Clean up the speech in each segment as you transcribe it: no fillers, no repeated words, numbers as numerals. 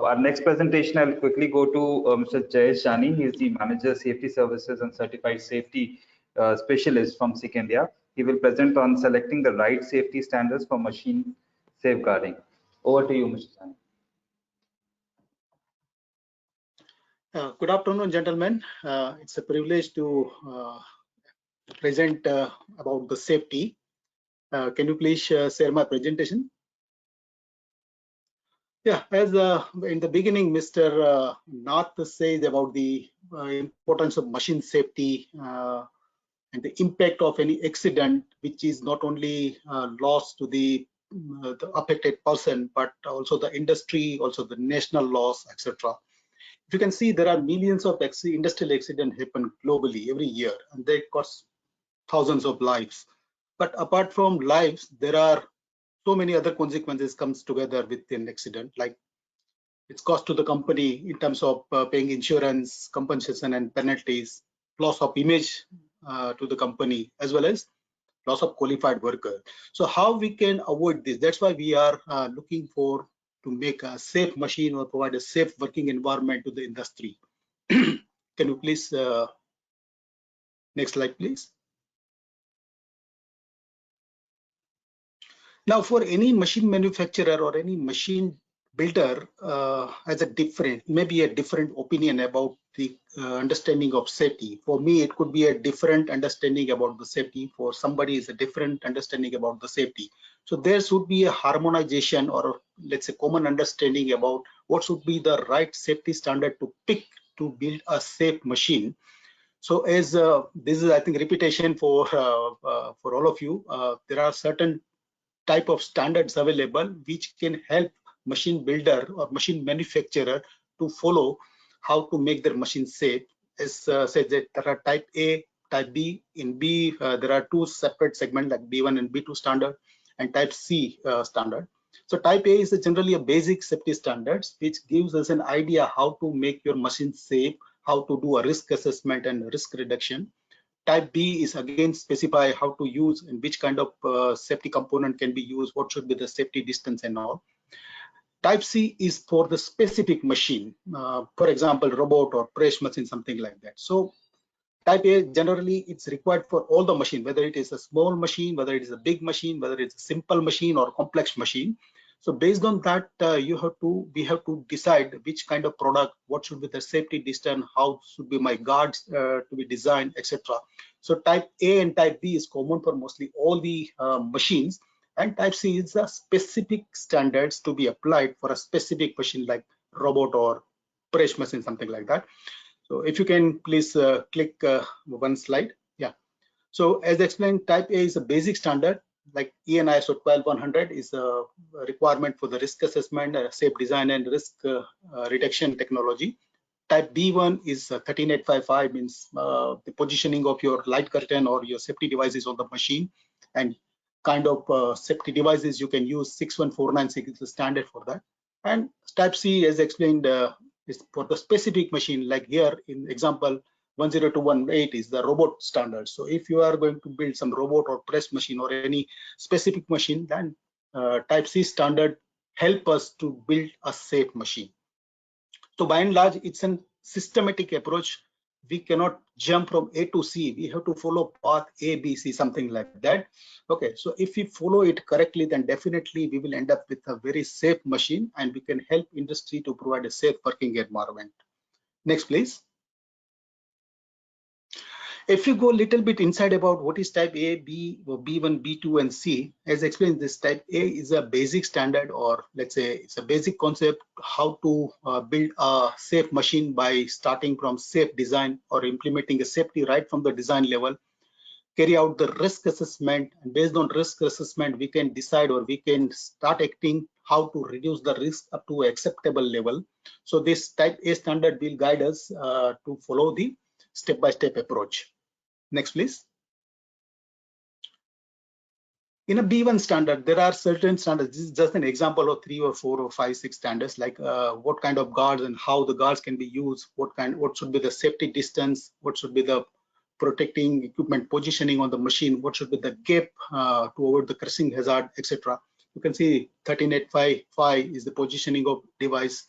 our next presentation, I'll quickly go to Mr. Jayesh Jani. He is the Manager Safety Services and Certified Safety Specialist from SICK India. He will present on selecting the right safety standards for machine safeguarding. Over to you, Mr. Jani. Good afternoon, gentlemen. It's a privilege to present about the safety. Can you please share my presentation? Yeah, as in the beginning, Mr. Nath said about the importance of machine safety and the impact of any accident, which is not only loss to the affected person, but also the industry, also the national loss, etc. If you can see, there are millions of industrial accidents happen globally every year, and they cost thousands of lives. But apart from lives, there are so many other consequences comes together with an accident, like it's cost to the company in terms of paying insurance, compensation and penalties, loss of image to the company, as well as loss of qualified worker. So how we can avoid this? That's why we are looking for to make a safe machine or provide a safe working environment to the industry. Can you please, next slide, please. Now, for any machine manufacturer or any machine builder has a different, maybe a different opinion about the understanding of safety. For me, it could be a different understanding about the safety. For somebody, is a different understanding about the safety. So there should be a harmonization, or let's say common understanding about what should be the right safety standard to pick to build a safe machine. So as this is, I think, repetition for all of you, there are certain type of standards available which can help machine builder or machine manufacturer to follow how to make their machine safe. As said, that there are type A, type B. In B, there are two separate segments like B1 and B2 standard, and type C standard. So type A is generally a basic safety standards which gives us an idea how to make your machine safe, how to do a risk assessment and risk reduction. Type B is again specify how to use and which kind of safety component can be used, what should be the safety distance and all. Type C is for the specific machine, for example, robot or press machine, something like that. So type A generally it's required for all the machine, whether it is a small machine, whether it is a big machine, whether it's a simple machine or complex machine. So based on that, we have to decide which kind of product, what should be the safety distance, how should be my guards to be designed, etc. So type A and type B is common for mostly all the machines, and type C is the specific standards to be applied for a specific machine like robot or press machine, something like that. So if you can please click one slide. Yeah. So as explained, type A is a basic standard, like EN ISO 12100 is a requirement for the risk assessment, safe design and risk reduction technology. Type B1 is 13855, means the positioning of your light curtain or your safety devices on the machine, and kind of safety devices you can use. 61496 is the standard for that. And type C, as explained, is for the specific machine, like here in example 10218 is the robot standard. So if you are going to build some robot or press machine or any specific machine, then type C standard help us to build a safe machine. So by and large, it's a systematic approach. We cannot jump from A to C. We have to follow path A, B, C, something like that. Okay, so if we follow it correctly, then definitely we will end up with a very safe machine, and we can help industry to provide a safe working environment. Next, please. If you go a little bit inside about what is type A, B, or B1, B2, and C, as explained, this type A is a basic standard, or let's say it's a basic concept how to build a safe machine by starting from safe design or implementing a safety right from the design level, carry out the risk assessment, and based on risk assessment, we can decide or we can start acting how to reduce the risk up to acceptable level. So this type A standard will guide us to follow the step-by-step approach. Next, please. In a B1 standard, there are certain standards. This is just an example of 3 or 4 or 5, 6 standards, like what kind of guards and how the guards can be used, what should be the safety distance, what should be the protecting equipment positioning on the machine, what should be the gap to avoid the crushing hazard, etc. You can see 13855 is the positioning of device.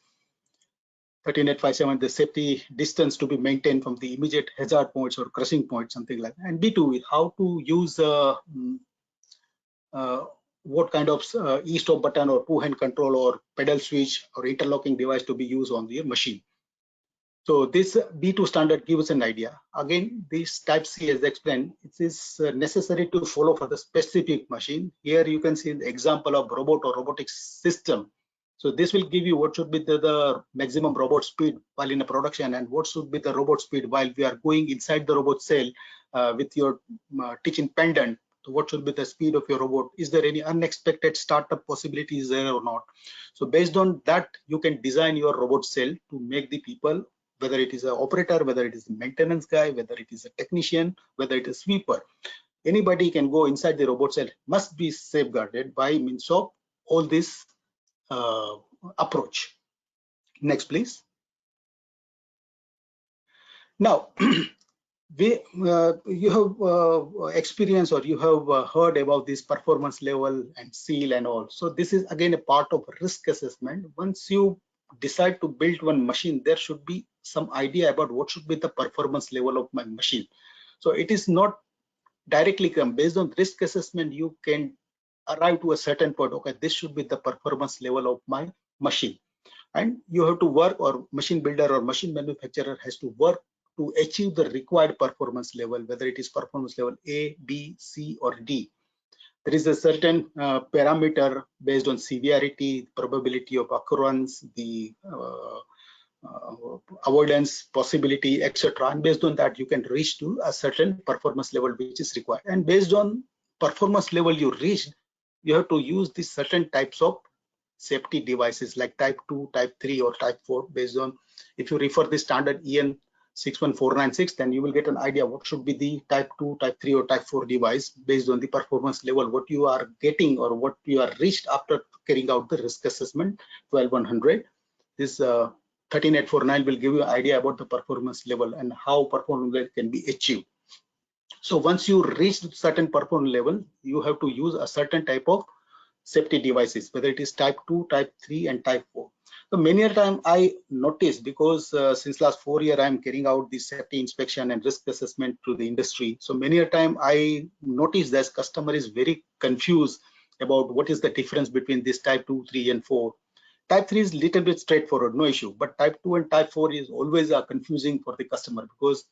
13857, the safety distance to be maintained from the immediate hazard points or crushing points, something like that. And B2 is how to use what kind of e-stop button or two-hand control or pedal switch or interlocking device to be used on your machine. So this B2 standard gives an idea. Again, this type C, as explained, it is necessary to follow for the specific machine. Here you can see the example of robot or robotic system. So this will give you what should be the maximum robot speed while in a production, and what should be the robot speed while we are going inside the robot cell with your teaching pendant. So what should be the speed of your robot? Is there any unexpected startup possibilities there or not? So based on that, you can design your robot cell to make the people, whether it is an operator, whether it is a maintenance guy, whether it is a technician, whether it is a sweeper, anybody can go inside the robot cell, must be safeguarded by means of all this approach. Next, please. Now, you have experience or you have heard about this performance level and seal and all. So this is again a part of risk assessment. Once you decide to build one machine, there should be some idea about what should be the performance level of my machine. So it is not directly come based on risk assessment. You can arrive to a certain point. Okay, this should be the performance level of my machine, and you have to work, or machine builder or machine manufacturer has to work to achieve the required performance level, whether it is performance level A, B, C, or D. There is a certain parameter based on severity, probability of occurrence, the avoidance possibility, etc. And based on that, you can reach to a certain performance level which is required. And based on performance level you reached, you have to use these certain types of safety devices like type 2, type 3, or type 4. Based on, if you refer the standard EN 61496, then you will get an idea what should be the type 2, type 3, or type 4 device based on the performance level, what you are getting or what you are reached after carrying out the risk assessment 12100. This 13849 will give you an idea about the performance level and how performance level can be achieved. So once you reach certain performance level, you have to use a certain type of safety devices, whether it is type 2, type 3, and type 4. So many a time I noticed, because since last 4 years I am carrying out the safety inspection and risk assessment to the industry. So many a time I noticed that customer is very confused about what is the difference between this type 2, 3, and 4. Type 3 is little bit straightforward, no issue, but type 2 and type 4 is always confusing for the customer, because,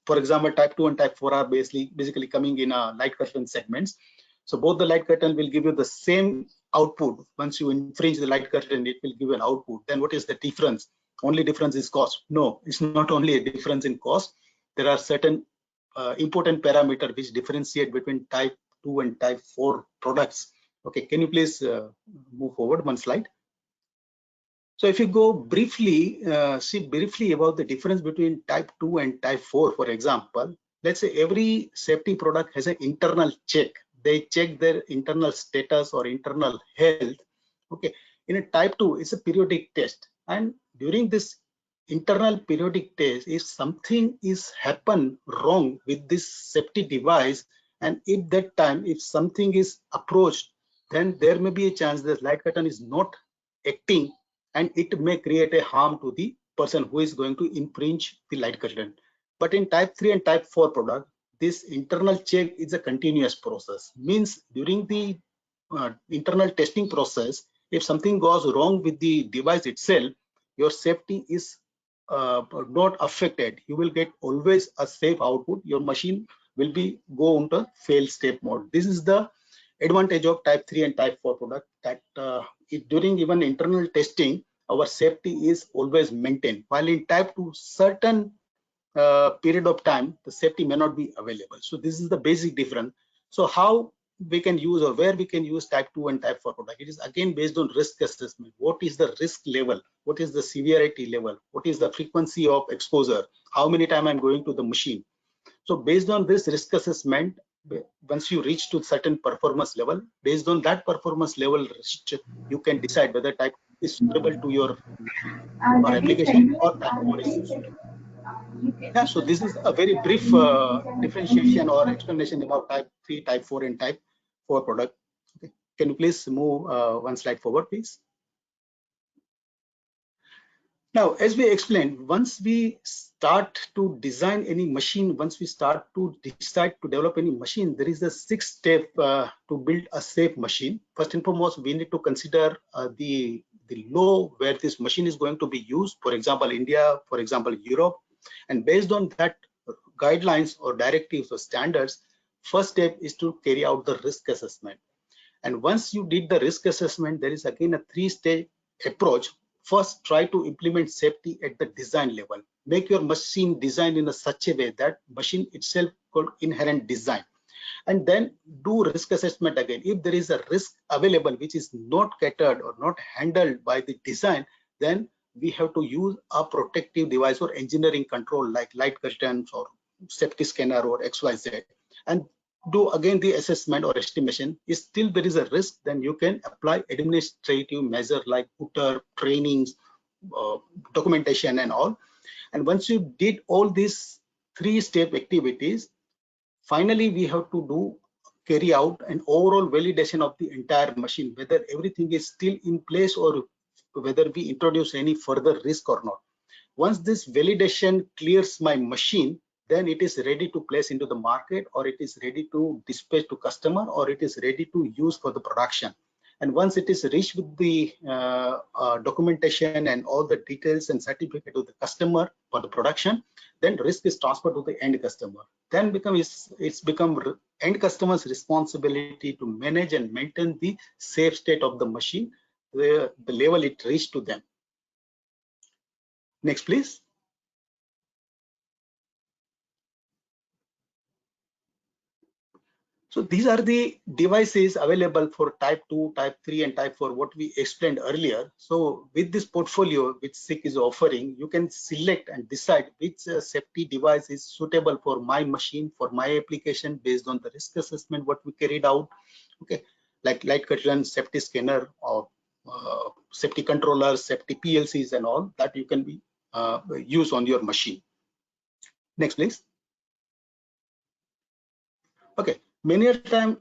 for example, type 2 and type 4 are basically coming in light curtain segments. So both the light curtain will give you the same output. Once you infringe the light curtain, it will give you an output. Then what is the difference? Only difference is cost. No, it's not only a difference in cost. There are certain important parameters which differentiate between type 2 and type 4 products. Okay, can you please move forward one slide? So if you go briefly, see briefly about the difference between type 2 and type 4, for example, let's say every safety product has an internal check. They check their internal status or internal health. Okay, in a type 2, it's a periodic test. And during this internal periodic test, if something is happen wrong with this safety device, and if that time, if something is approached, then there may be a chance that light curtain is not acting, and it may create a harm to the person who is going to infringe the light curtain. But in type 3 and type 4 product, this internal check is a continuous process. Means during the internal testing process, if something goes wrong with the device itself, your safety is not affected. You will get always a safe output. Your machine will be go into fail state mode. This is the advantage of type 3 and type 4 product, that during even internal testing, our safety is always maintained, while in type 2, certain period of time the safety may not be available. So this is the basic difference. So how we can use, or where we can use type 2 and type 4 product, it is again based on risk assessment. What is the risk level? What is the severity level? What is the frequency of exposure? How many times I'm going to the machine? So based on this risk assessment, once you reach to certain performance level, based on that performance level, you can decide whether type is suitable to your application or type 4 is suitable. Yeah, so this is a very brief differentiation or explanation about type 3, type 4, and type 4 product. Okay. Can you please move one slide forward, please? Now, as we explained, once we start to design any machine, once we start to decide to develop any machine, there is a 6-step to build a safe machine. First and foremost, we need to consider the law where this machine is going to be used. For example, India, for example, Europe. And based on that guidelines or directives or standards, first step is to carry out the risk assessment. And once you did the risk assessment, there is again a 3-stage approach. First, try to implement safety at the design level. Make your machine designed in such a way that machine itself called inherent design. And then do risk assessment again. If there is a risk available which is not catered or not handled by the design, then we have to use a protective device or engineering control like light curtains or safety scanner or XYZ, and do again the assessment or estimation. If still there is a risk, then you can apply administrative measure like tutor, trainings, documentation and all. And once you did all these 3-step activities, finally we have to carry out an overall validation of the entire machine, whether everything is still in place or whether we introduce any further risk or not. Once this validation clears my machine, then it is ready to place into the market, or it is ready to dispatch to customer, or it is ready to use for the production. And once it is reached with the documentation and all the details and certificate to the customer for the production, then risk is transferred to the end customer. Then it's become end customer's responsibility to manage and maintain the safe state of the machine, the level it reached to them. Next, please. So these are the devices available for type 2, type 3 and type 4, what we explained earlier. So with this portfolio which SICK is offering, you can select and decide which safety device is suitable for my machine, for my application, based on the risk assessment what we carried out. Okay, like light curtain, safety scanner, or safety controllers, safety PLCs and all that you can be use on your machine. Next, please. Okay, many a time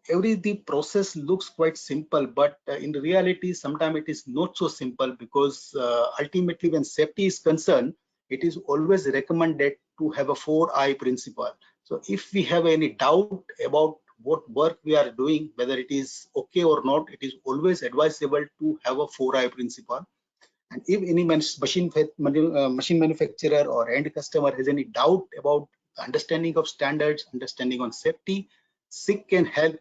the process looks quite simple, but in reality sometimes it is not so simple, because ultimately when safety is concerned, it is always recommended to have a 4I principle. So if we have any doubt about what work we are doing, whether it is okay or not, it is always advisable to have a 4I principle. And if any machine manufacturer or end customer has any doubt about understanding of standards, understanding on safety, SICK can help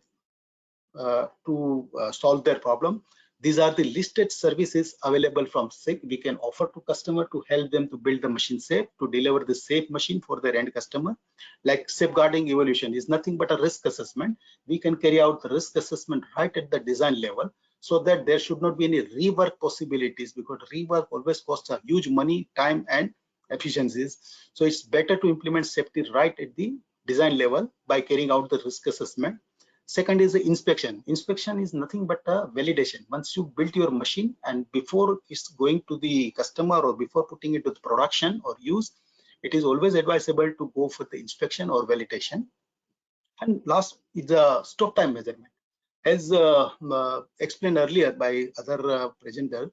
to solve their problem. These are the listed services available from SICK we can offer to customer to help them to build the machine safe, to deliver the safe machine for their end customer. Like safeguarding evolution is nothing but a risk assessment. We can carry out the risk assessment right at the design level, so that there should not be any rework possibilities, because rework always costs a huge money, time and efficiencies. So it's better to implement safety right at the design level by carrying out the risk assessment. Second is the inspection. Inspection is nothing but a validation. Once you build your machine and before it's going to the customer or before putting it to the production or use, it is always advisable to go for the inspection or validation. And last is the stop time measurement. As explained earlier by other presenter,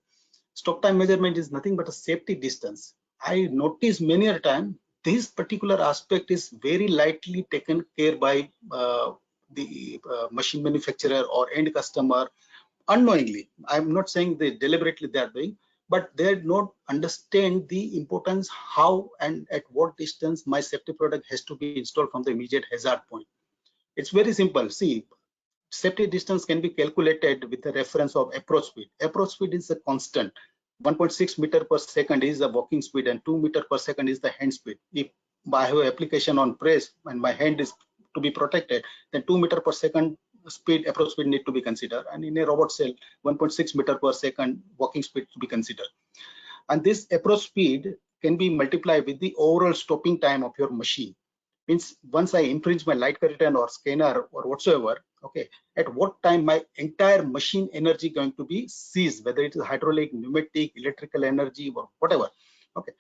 stop time measurement is nothing but a safety distance. I notice many a time this particular aspect is very lightly taken care by the machine manufacturer or end customer unknowingly. I'm not saying they deliberately they are doing, but they don't understand the importance how and at what distance my safety product has to be installed from the immediate hazard point. It's very simple. See, safety distance can be calculated with a reference of approach speed. Approach speed is a constant. 1.6 meter per second is the walking speed and 2 meter per second is the hand speed. If I have an application on press and my hand is to be protected, then 2 meter per second speed approach speed need to be considered, and in a robot cell 1.6 meter per second walking speed to be considered. And this approach speed can be multiplied with the overall stopping time of your machine. Means once I infringe my light curtain or scanner or whatsoever, okay, at what time my entire machine energy going to be seized, whether it is hydraulic, pneumatic, electrical energy or whatever, okay,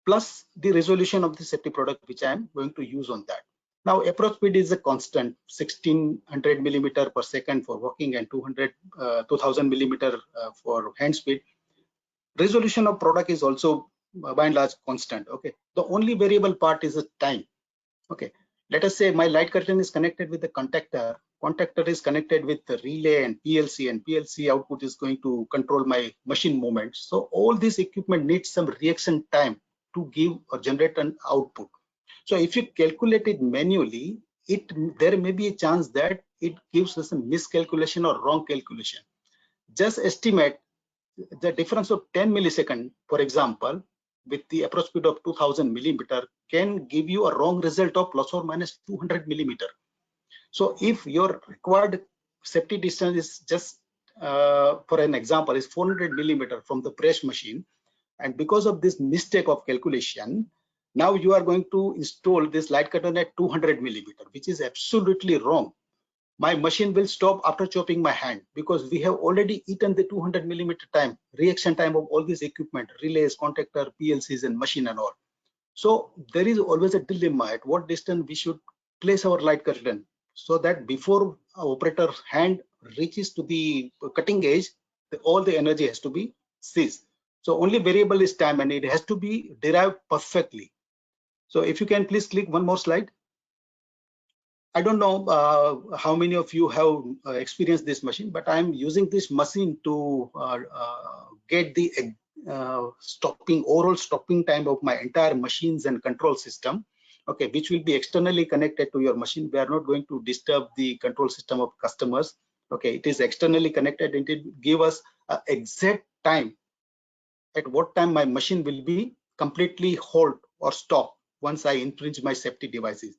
plus the resolution of the safety product which I am going to use on that. Now approach speed is a constant, 1600 millimeter per second for walking and 2000 millimeter for hand speed. Resolution of product is also by and large constant. Okay, the only variable part is the time. Okay, let us say my light curtain is connected with the contactor. Contactor is connected with the relay and PLC output is going to control my machine movements. So all this equipment needs some reaction time to give or generate an output. So if you calculate it manually, there may be a chance that it gives us a miscalculation or wrong calculation. Just estimate the difference of 10 millisecond, for example, with the approach speed of 2000 millimeter can give you a wrong result of plus or minus 200 millimeter. So if your required safety distance is just, for an example, is 400 millimeter from the press machine, and because of this mistake of calculation, now you are going to install this light curtain at 200 millimeter, which is absolutely wrong. My machine will stop after chopping my hand because we have already eaten the 200 millimeter time, reaction time of all this equipment, relays, contactor, PLCs, and machine and all. So there is always a dilemma at what distance we should place our light curtain so that before our operator's hand reaches to the cutting edge, all the energy has to be seized. So only variable is time and it has to be derived perfectly. So if you can please click one more slide. I don't know how many of you have experienced this machine, but I'm using this machine to get the overall stopping time of my entire machines and control system, okay, which will be externally connected to your machine. We are not going to disturb the control system of customers. Okay, it is externally connected and it will give us an exact time at what time my machine will be completely halt or stop once I infringe my safety devices.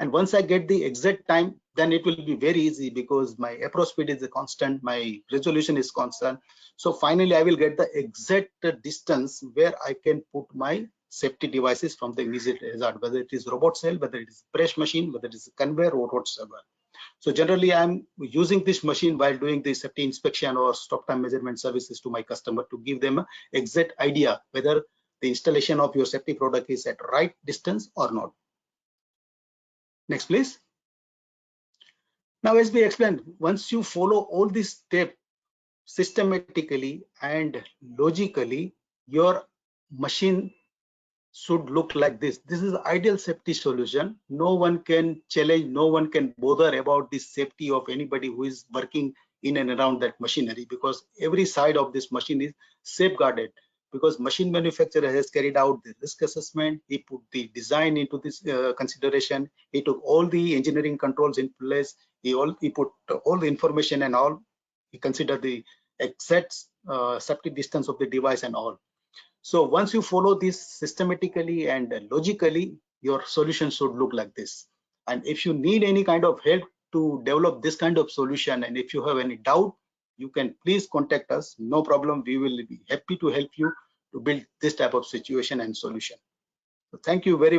And once I get the exact time, then it will be very easy because my approach speed is a constant, my resolution is constant. So finally, I will get the exact distance where I can put my safety devices from the immediate hazard, whether it is robot cell, whether it is press machine, whether it is a conveyor or whatsoever. So generally, I'm using this machine while doing the safety inspection or stop time measurement services to my customer to give them an exact idea whether the installation of your safety product is at right distance or not. Next, please. Now, as we explained, once you follow all these steps systematically and logically, your machine should look like this. This is the ideal safety solution. No one can challenge, no one can bother about the safety of anybody who is working in and around that machinery, because every side of this machine is safeguarded, because machine manufacturer has carried out the risk assessment, he put the design into this consideration, he took all the engineering controls in place, he put all the information and all, he considered the exact safety distance of the device and all. So once you follow this systematically and logically, your solution should look like this. And if you need any kind of help to develop this kind of solution, and if you have any doubt, you can please contact us. No problem. We will be happy to help you to build this type of situation and solution. So thank you very, very